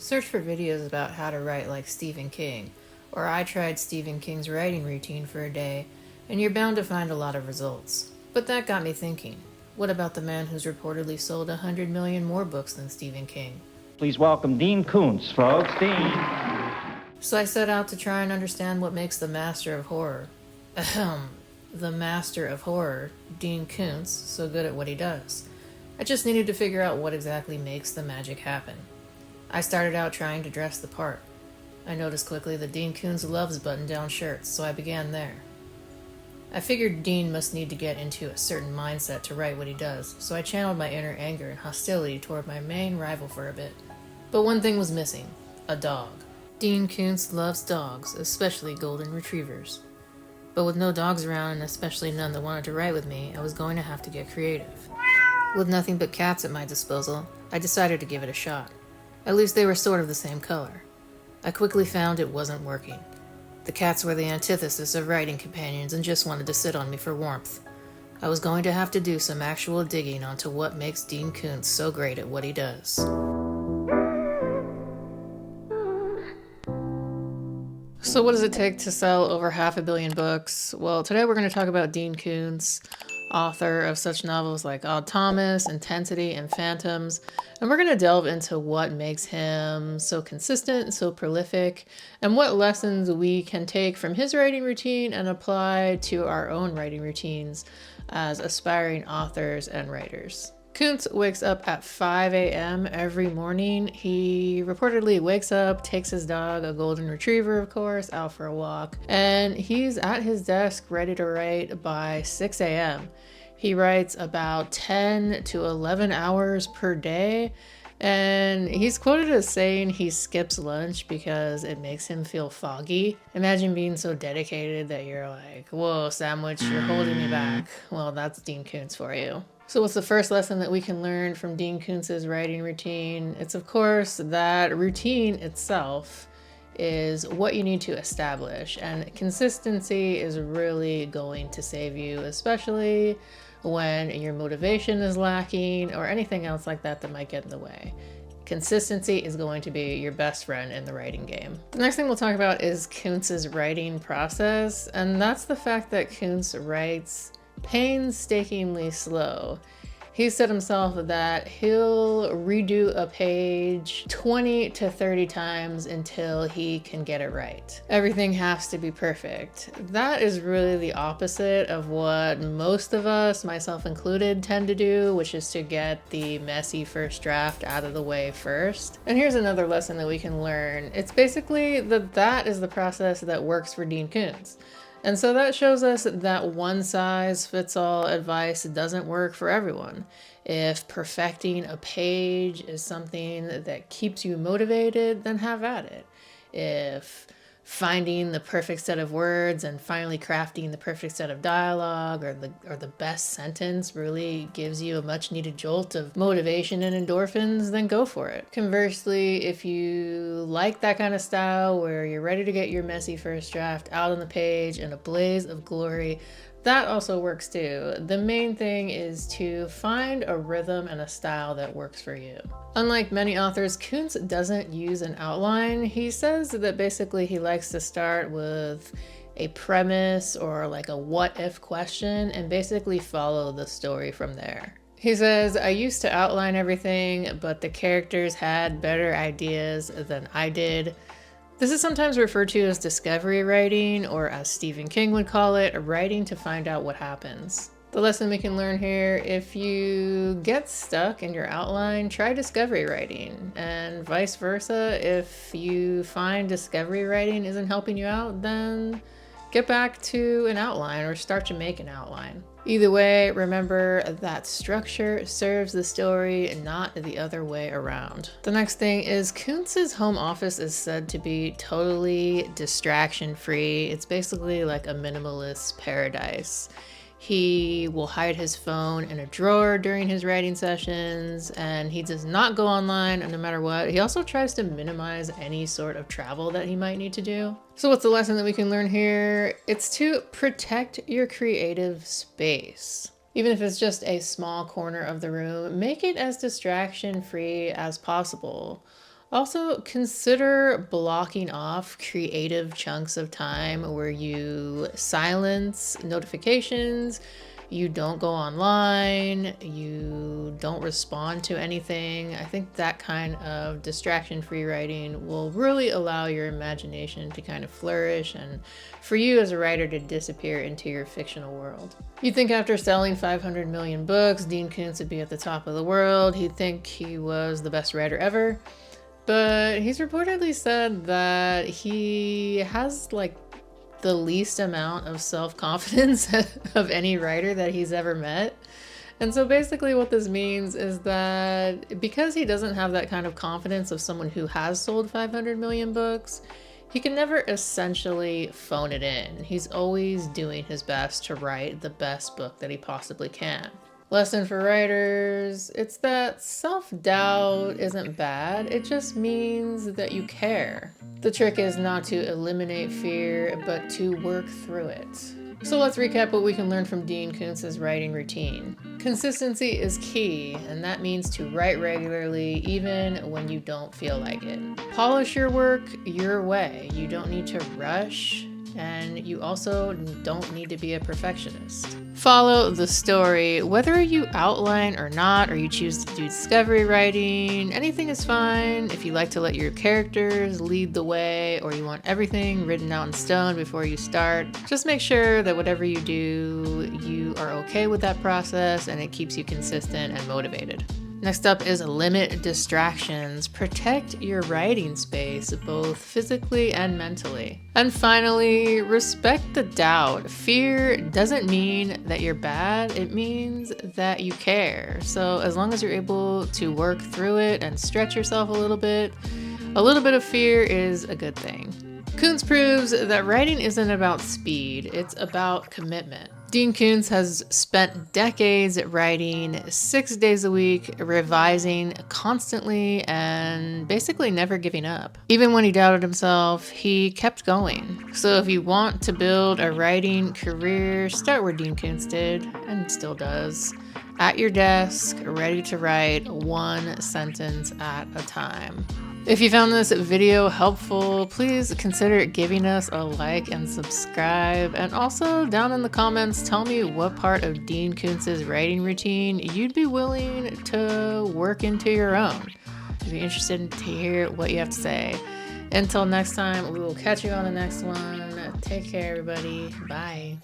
Search for videos about how to write like Stephen King, or I tried Stephen King's writing routine for a day, and you're bound to find a lot of results. But that got me thinking, what about the man who's reportedly sold 100 million more books than Stephen King? Please welcome Dean Koontz, folks. Dean. So I set out to try and understand what makes the master of horror, Dean Koontz, so good at what he does. I just needed to figure out what exactly makes the magic happen. I started out trying to dress the part. I noticed quickly that Dean Koontz loves button-down shirts, so I began there. I figured Dean must need to get into a certain mindset to write what he does, so I channeled my inner anger and hostility toward my main rival for a bit. But one thing was missing: a dog. Dean Koontz loves dogs, especially golden retrievers. But with no dogs around, and especially none that wanted to write with me, I was going to have to get creative. With nothing but cats at my disposal, I decided to give it a shot. At least they were sort of the same color. I quickly found it wasn't working. The cats were the antithesis of writing companions and just wanted to sit on me for warmth. I was going to have to do some actual digging onto what makes Dean Koontz so great at what he does. So what does it take to sell over 500 million books? Well, today we're going to talk about Dean Koontz, author of such novels like Odd Thomas, Intensity, and Phantoms. And we're going to delve into what makes him so consistent, so prolific, and what lessons we can take from his writing routine and apply to our own writing routines as aspiring authors and writers. Koontz wakes up at 5 a.m. every morning. He reportedly wakes up, takes his dog, a golden retriever of course, out for a walk, and he's at his desk ready to write by 6 a.m. He writes about 10 to 11 hours per day, and he's quoted as saying he skips lunch because it makes him feel foggy. Imagine being so dedicated that you're like, whoa, sandwich, you're holding me back. Well, that's Dean Koontz for you. So what's the first lesson that we can learn from Dean Koontz's writing routine? It's of course that routine itself is what you need to establish, and consistency is really going to save you, especially when your motivation is lacking or anything else like that that might get in the way. Consistency is going to be your best friend in the writing game. The next thing we'll talk about is Koontz's writing process, and that's the fact that Koontz writes painstakingly slow. He said himself that he'll redo a page 20 to 30 times until he can get it right. Everything has to be perfect. That is really the opposite of what most of us, myself included, tend to do, which is to get the messy first draft out of the way first. And here's another lesson that we can learn. It's basically that is the process that works for Dean Koontz. And so that shows us that one-size-fits-all advice doesn't work for everyone. If perfecting a page is something that keeps you motivated, then have at it. If finding the perfect set of words and finally crafting the perfect set of dialogue or the best sentence really gives you a much needed jolt of motivation and endorphins, then go for it. Conversely, if you like that kind of style where you're ready to get your messy first draft out on the page in a blaze of glory, that also works too. The main thing is to find a rhythm and a style that works for you. Unlike many authors, Koontz doesn't use an outline. He says that basically he likes to start with a premise or like a what if question and basically follow the story from there. He says, I used to outline everything, but the characters had better ideas than I did. This is sometimes referred to as discovery writing, or as Stephen King would call it, writing to find out what happens. The lesson we can learn here: if you get stuck in your outline, try discovery writing, and vice versa. If you find discovery writing isn't helping you out, then get back to an outline or start to make an outline. Either way, remember that structure serves the story, not the other way around. The next thing is Koontz's home office is said to be totally distraction-free. It's basically like a minimalist paradise. He will hide his phone in a drawer during his writing sessions, and he does not go online no matter what. He also tries to minimize any sort of travel that he might need to do. So what's the lesson that we can learn here? It's to protect your creative space. Even if it's just a small corner of the room, make it as distraction-free as possible. Also, consider blocking off creative chunks of time where you silence notifications, you don't go online, you don't respond to anything. I think that kind of distraction-free writing will really allow your imagination to kind of flourish and for you as a writer to disappear into your fictional world. You'd think after selling 500 million books, Dean Koontz would be at the top of the world. He'd think he was the best writer ever. But he's reportedly said that he has like the least amount of self-confidence of any writer that he's ever met. And so basically what this means is that because he doesn't have that kind of confidence of someone who has sold 500 million books, he can never essentially phone it in. He's always doing his best to write the best book that he possibly can. Lesson for writers, it's that self-doubt isn't bad, it just means that you care. The trick is not to eliminate fear, but to work through it. So let's recap what we can learn from Dean Koontz's writing routine. Consistency is key, and that means to write regularly even when you don't feel like it. Polish your work your way. You don't need to rush, and you also don't need to be a perfectionist. Follow the story. Whether you outline or not, or you choose to do discovery writing, anything is fine. If you like to let your characters lead the way, or you want everything written out in stone before you start, just make sure that whatever you do, you are okay with that process and it keeps you consistent and motivated. Next up is limit distractions. Protect your writing space, both physically and mentally. And finally, respect the doubt. Fear doesn't mean that you're bad, it means that you care. So as long as you're able to work through it and stretch yourself a little bit of fear is a good thing. Koontz proves that writing isn't about speed, it's about commitment. Dean Koontz has spent decades writing 6 days a week, revising constantly, and basically never giving up. Even when he doubted himself, he kept going. So if you want to build a writing career, start where Dean Koontz did, and still does. At your desk, ready to write one sentence at a time. If you found this video helpful, please consider giving us a like and subscribe. And also down in the comments, tell me what part of Dean Koontz's writing routine you'd be willing to work into your own. I'd be interested to hear what you have to say. Until next time, we will catch you on the next one. Take care, everybody. Bye.